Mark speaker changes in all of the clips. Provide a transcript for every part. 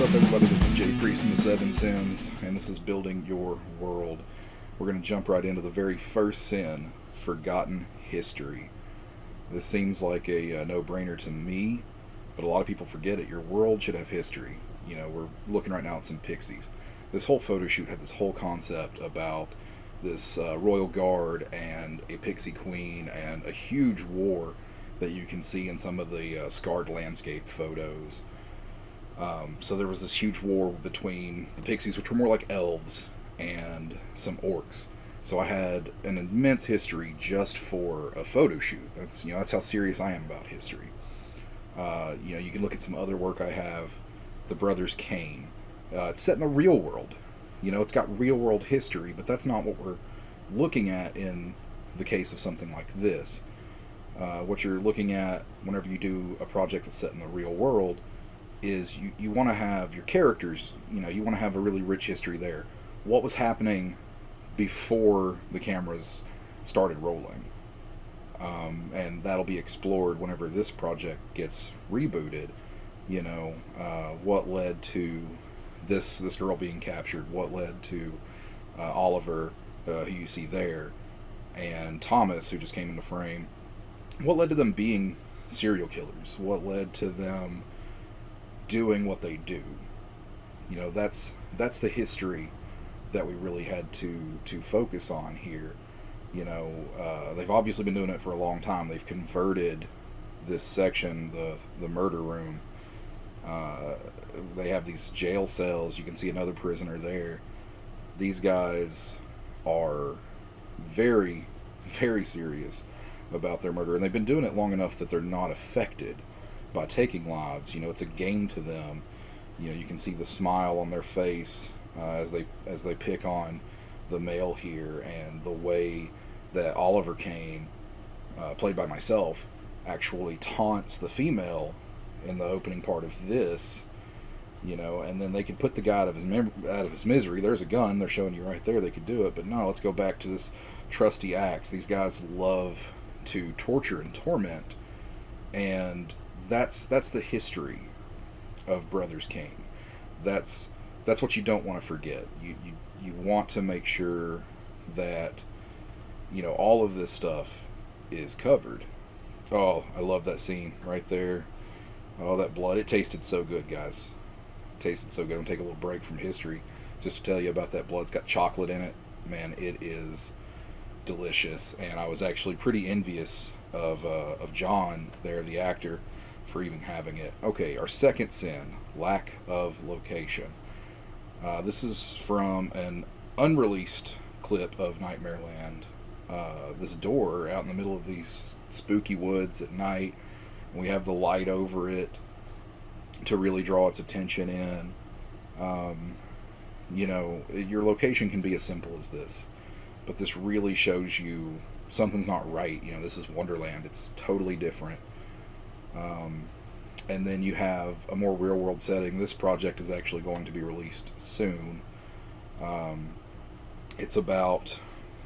Speaker 1: What's up, everybody? This is Jay Priest in the Seven Sins, and this is Building Your World. We're going to jump right into the very first sin, forgotten history. This seems like a no-brainer to me, but a lot of people forget it. Your world should have history. You know, we're looking right now at some pixies. This whole photo shoot had this whole concept about this royal guard and a pixie queen and a huge war that you can see in some of the scarred landscape photos. So there was this huge war between the pixies, which were more like elves, and some orcs. So I had an immense history just for a photo shoot. That's how serious I am about history. You can look at some other work I have, the Brothers Kane. It's set in the real world. It's got real world history, but that's not what we're looking at in the case of something like this. What you're looking at whenever you do a project that's set in the real world is you want to have your characters, you want to have a really rich history there. What was happening before the cameras started rolling? And that'll be explored whenever this project gets rebooted. What led to this girl being captured? What led to Oliver, who you see there, and Thomas, who just came into frame? What led to them being serial killers? What led to them doing what they do? That's the history that we really had to focus on here. They've obviously been doing it for a long time. They've converted this section, the murder room. They have these jail cells. You can see another prisoner there. These guys are very, very serious about their murder, and they've been doing it long enough that they're not affected by taking lives. It's a game to them. You can see the smile on their face as they pick on the male here, and the way that Oliver Kane, played by myself, actually taunts the female in the opening part of this. And then they could put the guy out of his misery. There's a gun. They're showing you right there. They could do it, but no. Let's go back to this trusty axe. These guys love to torture and torment, and that's the history of Brothers Kane. That's what you don't want to forget. You want to make sure that all of this stuff is covered. Oh, I love that scene right there. Oh, that blood. It tasted so good, guys. It tasted so good. I'm going to take a little break from history just to tell you about that blood. It's got chocolate in it. Man, it is delicious. And I was actually pretty envious of John there, the actor, for even having it. Okay, our second sin, lack of location. This is from an unreleased clip of Nightmareland. This door out in the middle of these spooky woods at night. We have the light over it to really draw its attention in. Your location can be as simple as this, but this really shows you something's not right. This is Wonderland. It's totally different. And then you have a more real world setting. This project is actually going to be released soon. It's about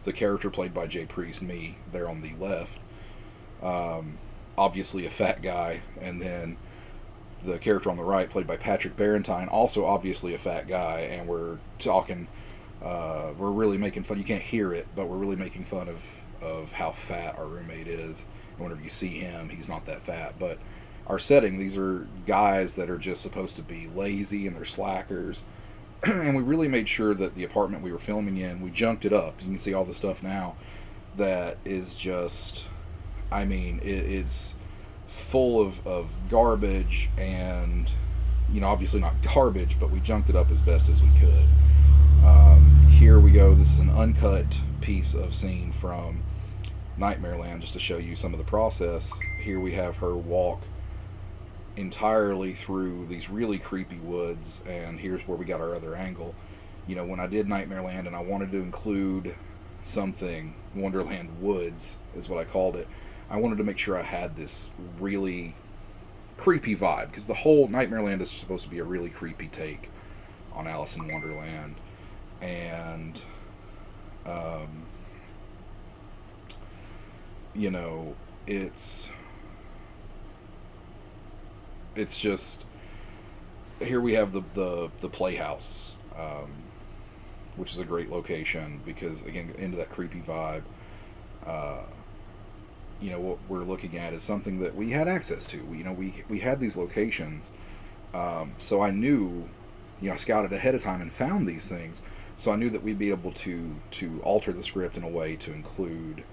Speaker 1: the character played by Jay Priest, me, there on the left. Obviously a fat guy, and then the character on the right, played by Patrick Barentine, also obviously a fat guy, and we're talking, we're really making fun, you can't hear it, but we're really making fun of how fat our roommate is. And whenever you see him, he's not that fat, but our setting, these are guys that are just supposed to be lazy and they're slackers. And we really made sure that the apartment we were filming in, we junked it up. You can see all the stuff now that is just, it's full of garbage, and obviously not garbage, but we junked it up as best as we could. Here we go. This is an uncut piece of scene from Nightmareland, just to show you some of the process. Here we have her walk entirely through these really creepy woods, and here's where we got our other angle. When I did Nightmareland and I wanted to include something, Wonderland Woods is what I called it, I wanted to make sure I had this really creepy vibe, because the whole Nightmareland is supposed to be a really creepy take on Alice in Wonderland. And it's just here we have the playhouse, which is a great location because, again, into that creepy vibe. Uh, what we're looking at is something that we had access to. We had these locations, so I knew, I scouted ahead of time and found these things. So I knew that we'd be able to alter the script in a way to include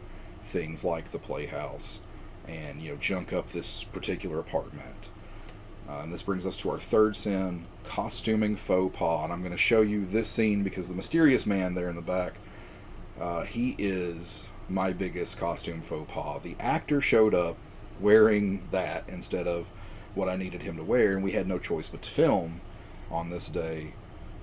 Speaker 1: things like the playhouse and junk up this particular apartment. And this brings us to our third sin, costuming faux pas. And I'm going to show you this scene because the mysterious man there in the back, he is my biggest costume faux pas. The actor showed up wearing that instead of what I needed him to wear, and we had no choice but to film on this day.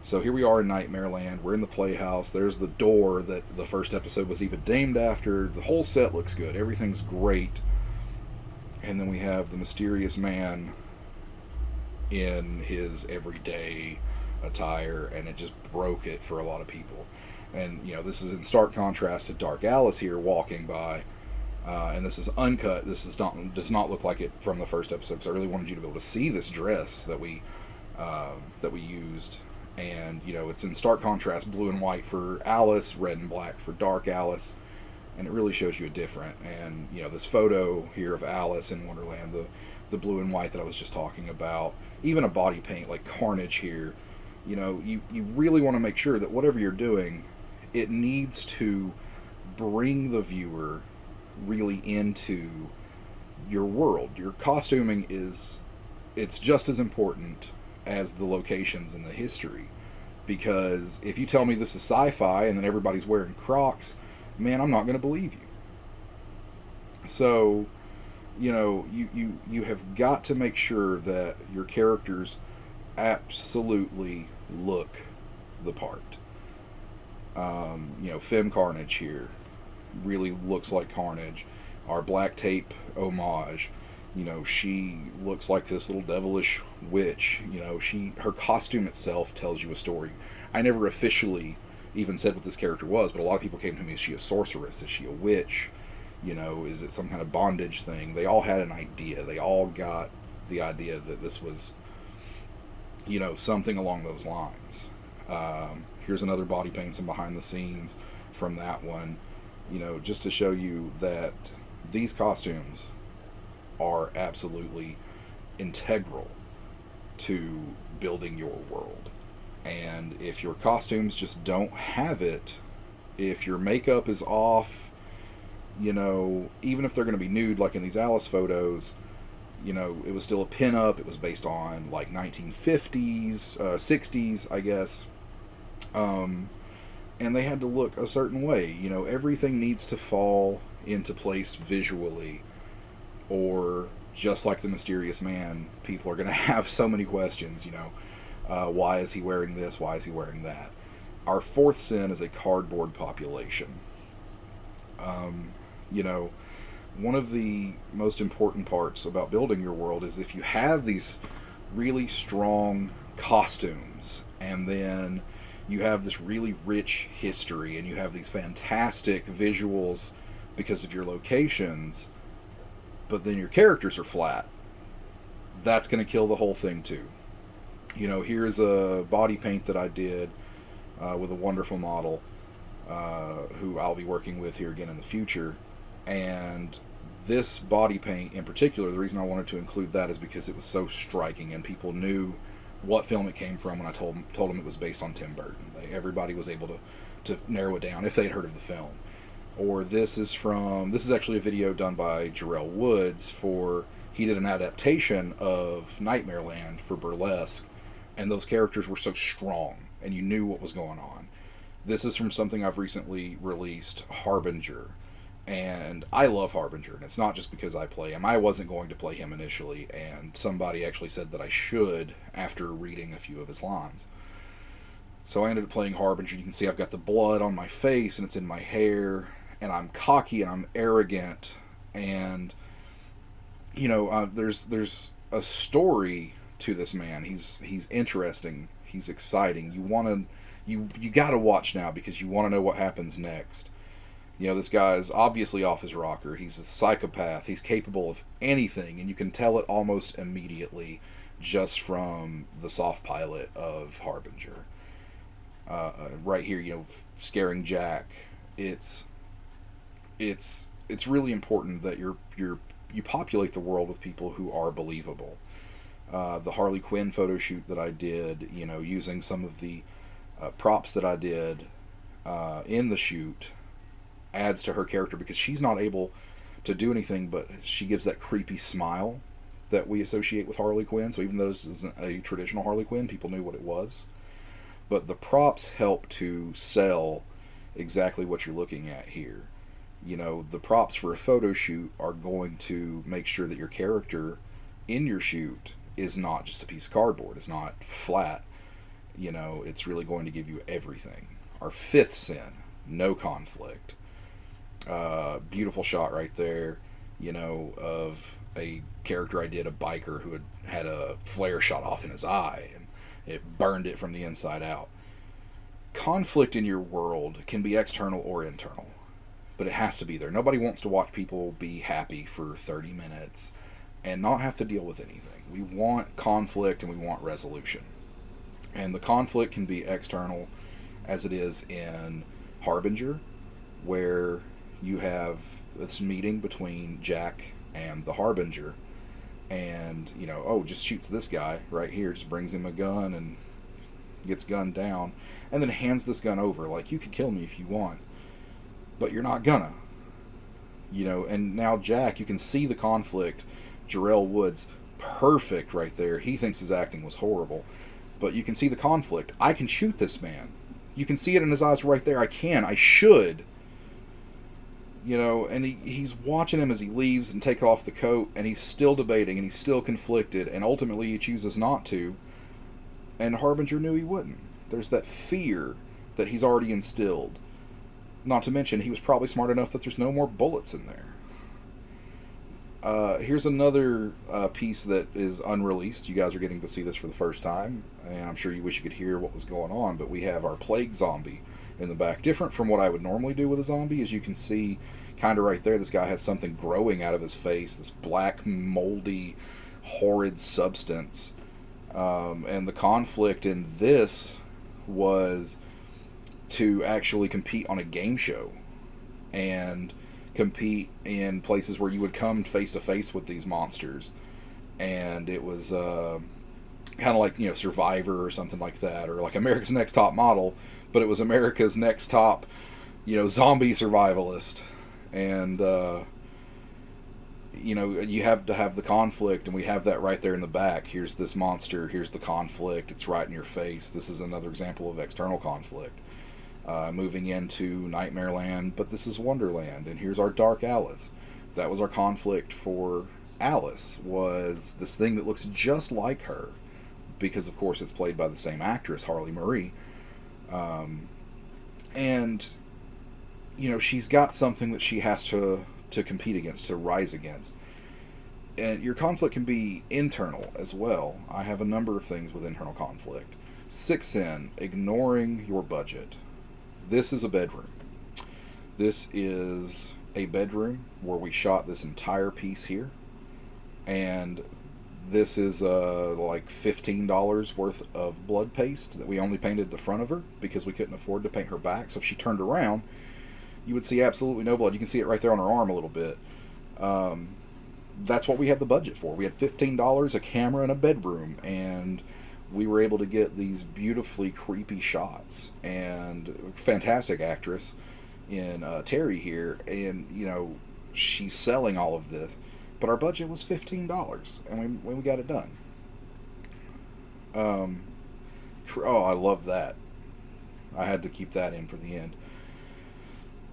Speaker 1: So here we are in Nightmare Land. We're in the playhouse. There's the door that the first episode was even named after. The whole set looks good. Everything's great. And then we have the mysterious man in his everyday attire, and it just broke it for a lot of people. And this is in stark contrast to Dark Alice here walking by, and this is uncut. This does not look like it from the first episode, because I really wanted you to be able to see this dress that we used. And it's in stark contrast, blue and white for Alice, red and black for Dark Alice, and it really shows you a different. And this photo here of Alice in Wonderland, the blue and white that I was just talking about, even a body paint like Carnage here. You really want to make sure that whatever you're doing, it needs to bring the viewer really into your world. Your costuming it's just as important as the locations and the history. Because if you tell me this is sci-fi and then everybody's wearing Crocs, man, I'm not going to believe you. So, you have got to make sure that your characters absolutely look the part. Femme Carnage here really looks like Carnage. Our black tape homage, she looks like this little devilish witch. Her costume itself tells you a story. I never officially even said what this character was, but a lot of people came to me, is she a sorceress? Is she a witch? Is it some kind of bondage thing? They all had an idea. They all got the idea that this was, something along those lines. Here's another body paint, some behind the scenes from that one, just to show you that these costumes are absolutely integral to building your world. And if your costumes just don't have it, if your makeup is off, even if they're going to be nude like in these Alice photos, it was still a pin-up. It was based on like 1950s, 60s, I guess. And they had to look a certain way. Everything needs to fall into place visually, or just like the mysterious man, people are going to have so many questions. Why is he wearing this? Why is he wearing that? Our fourth sin is a cardboard population. One of the most important parts about building your world is if you have these really strong costumes, and then you have this really rich history, and you have these fantastic visuals because of your locations, but then your characters are flat, that's going to kill the whole thing too. Here's a body paint that I did with a wonderful model who I'll be working with here again in the future. And this body paint in particular, the reason I wanted to include that is because it was so striking, and people knew what film it came from when I told them it was based on Tim Burton. Everybody was able to narrow it down if they'd heard of the film. Or this is actually a video done by Jarrell Woods he did an adaptation of Nightmare Land for Burlesque, and those characters were so strong, and you knew what was going on. This is from something I've recently released, Harbinger. And I love Harbinger, and it's not just because I play him. I wasn't going to play him initially, and somebody actually said that I should after reading a few of his lines. So I ended up playing Harbinger. You can see I've got the blood on my face, and it's in my hair, and I'm cocky, and I'm arrogant, and, there's a story to this man. He's interesting. He's exciting. You gotta watch now because you want to know what happens next. This guy's obviously off his rocker. He's a psychopath. He's capable of anything, and you can tell it almost immediately just from the soft pilot of Harbinger. Right here, scaring Jack. It's it's really important that you populate the world with people who are believable. The Harley Quinn photo shoot that I did, using some of the props that I did in the shoot, adds to her character because she's not able to do anything, but she gives that creepy smile that we associate with Harley Quinn. So even though this isn't a traditional Harley Quinn, people knew what it was. But the props help to sell exactly what you're looking at here. The props for a photo shoot are going to make sure that your character in your shoot is not just a piece of cardboard. It's not flat. It's really going to give you everything. Our fifth sin, no conflict. Beautiful shot right there, of a character I did, a biker who had a flare shot off in his eye, and it burned it from the inside out. Conflict in your world can be external or internal, but it has to be there. Nobody wants to watch people be happy for 30 minutes and not have to deal with anything. We want conflict and we want resolution. And the conflict can be external, as it is in Harbinger, where you have this meeting between Jack and the Harbinger, and just shoots this guy right here, just brings him a gun and gets gunned down, and then hands this gun over like, you could kill me if you want, but you're not gonna. And now Jack, you can see the conflict. Jarrell Woods, perfect right there. He thinks his acting was horrible, but you can see the conflict. I can shoot this man. You can see it in his eyes right there. I should. And he's watching him as he leaves and take off the coat, and he's still debating, and he's still conflicted, and ultimately he chooses not to. And Harbinger knew he wouldn't. There's that fear that he's already instilled. Not to mention, he was probably smart enough that there's no more bullets in there. Here's another piece that is unreleased. You guys are getting to see this for the first time, and I'm sure you wish you could hear what was going on, but we have our plague zombie in the back. Different from what I would normally do with a zombie, as you can see kind of right there, this guy has something growing out of his face, this black, moldy, horrid substance. And the conflict in this was to actually compete on a game show and compete in places where you would come face to face with these monsters. And it was kind of like, Survivor or something like that, or like America's Next Top Model, but it was America's Next Top, zombie survivalist. And, you have to have the conflict, and we have that right there in the back. Here's this monster, here's the conflict, it's right in your face. This is another example of external conflict. Moving into Nightmare Land, but this is Wonderland, and here's our Dark Alice. That was our conflict for Alice, was this thing that looks just like her, because of course it's played by the same actress, Harley Marie. And she's got something that she has to compete against, to rise against. And your conflict can be internal as well. I have a number of things with internal conflict. Sixth sin, ignoring your budget. This is a bedroom. This is a bedroom where we shot this entire piece here. And this is like $15 worth of blood paste that we only painted the front of her because we couldn't afford to paint her back. So if she turned around, you would see absolutely no blood. You can see it right there on her arm a little bit. That's what we had the budget for. We had $15, a camera, and a bedroom, and we were able to get these beautifully creepy shots. And fantastic actress in Terry here, and she's selling all of this, but our budget was $15, and we got it done. I love that. I had to keep that in for the end.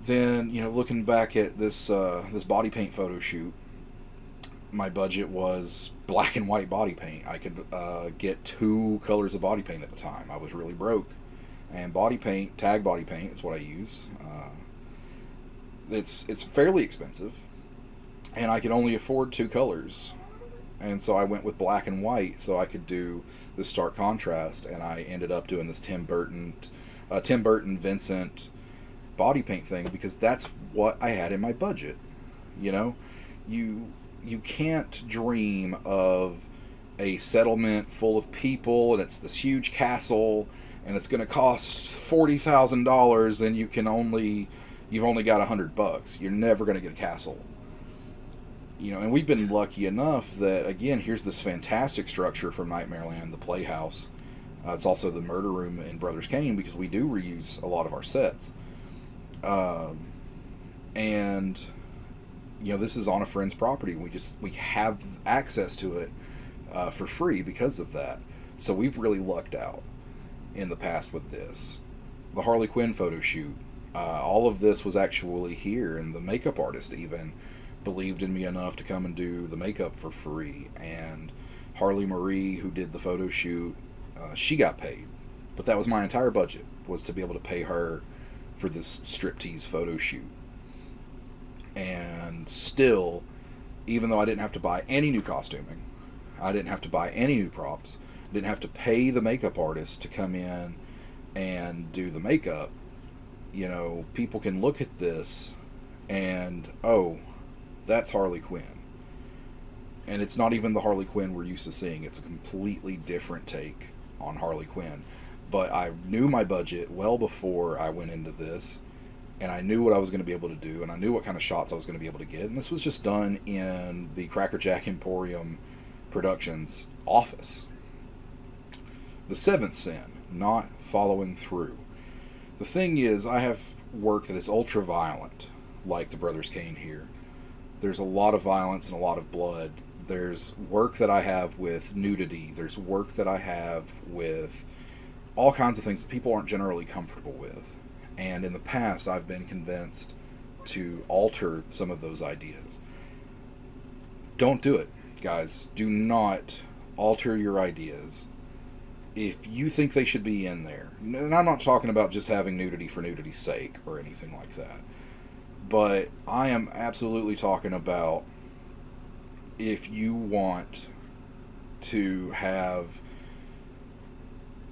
Speaker 1: Then, looking back at this body paint photo shoot, my budget was black and white body paint. I could get 2 colors of body paint at the time. I was really broke. And body paint, tag body paint, is what I use. It's fairly expensive, and I could only afford 2 colors. And so I went with black and white so I could do this stark contrast, and I ended up doing this Tim Burton Vincent body paint thing because that's what I had in my budget. You can't dream of a settlement full of people, and it's this huge castle, and it's going to cost $40,000, and you've only got $100. You're never going to get a castle. And we've been lucky enough that, again, here's this fantastic structure from Nightmare Land, the Playhouse. It's also the murder room in Brothers Kane, because we do reuse a lot of our sets. And this is on a friend's property. We have access to it for free because of that. So we've really lucked out in the past with this. The Harley Quinn photo shoot, all of this was actually here, and the makeup artist even believed in me enough to come and do the makeup for free. And Harley Marie, who did the photo shoot, she got paid, but that was my entire budget, was to be able to pay her for this striptease photo shoot. And still, even though I didn't have to buy any new costuming, I didn't have to buy any new props, I didn't have to pay the makeup artist to come in and do the makeup, people can look at this and, oh, that's Harley Quinn. And it's not even the Harley Quinn we're used to seeing. It's a completely different take on Harley Quinn. But I knew my budget well before I went into this, and I knew what I was going to be able to do, and I knew what kind of shots I was going to be able to get. And this was just done in the Cracker Jack Emporium Productions office. The seventh sin, not following through. The thing is, I have work that is ultra violent, like the Brothers Kane here. There's a lot of violence and a lot of blood. There's work that I have with nudity. There's work that I have with all kinds of things that people aren't generally comfortable with. And in the past, I've been convinced to alter some of those ideas. Don't do it, guys. Do not alter your ideas. If you think they should be in there, and I'm not talking about just having nudity for nudity's sake or anything like that, but I am absolutely talking about if you want to have,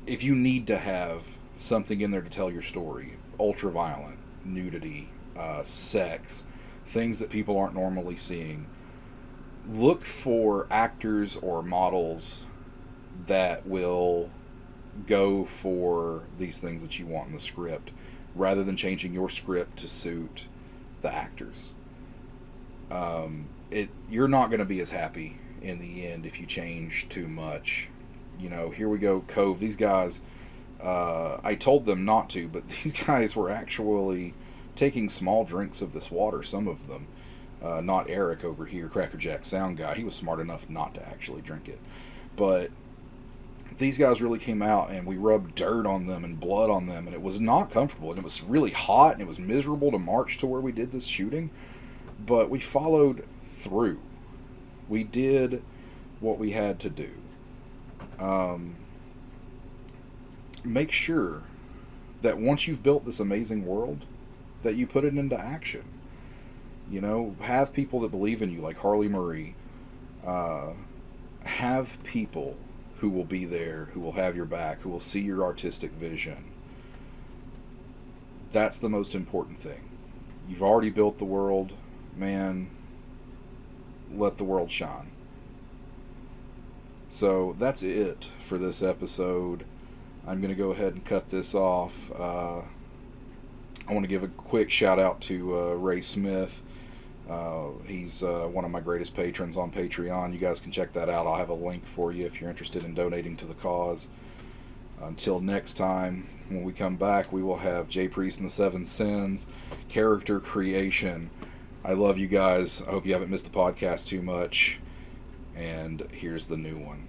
Speaker 1: if you need to have something in there to tell your story, ultra violent, nudity, sex, things that people aren't normally seeing, look for actors or models that will go for these things that you want in the script, rather than changing your script to suit the actors. You're not going to be as happy in the end if you change too much. Here we go, Cove. These guys, I told them not to, but these guys were actually taking small drinks of this water, some of them. Not Eric over here, Cracker Jack sound guy. He was smart enough not to actually drink it. But these guys really came out, and we rubbed dirt on them and blood on them, and it was not comfortable, and it was really hot, and it was miserable to march to where we did this shooting. But we followed through. We did what we had to do. Make sure that once you've built this amazing world, that you put it into action. Have people that believe in you, like Harley Marie. Have people who will be there, who will have your back, who will see your artistic vision. That's the most important thing. You've already built the world, man. Let the world shine. So that's it for this episode. I'm going to go ahead and cut this off. I want to give a quick shout out to Ray Smith. He's one of my greatest patrons on Patreon. You guys can check that out. I'll have a link for you if you're interested in donating to the cause. Until next time, when we come back, we will have J Priest and the Seven Sins, character creation. I love you guys. I hope you haven't missed the podcast too much. And here's the new one.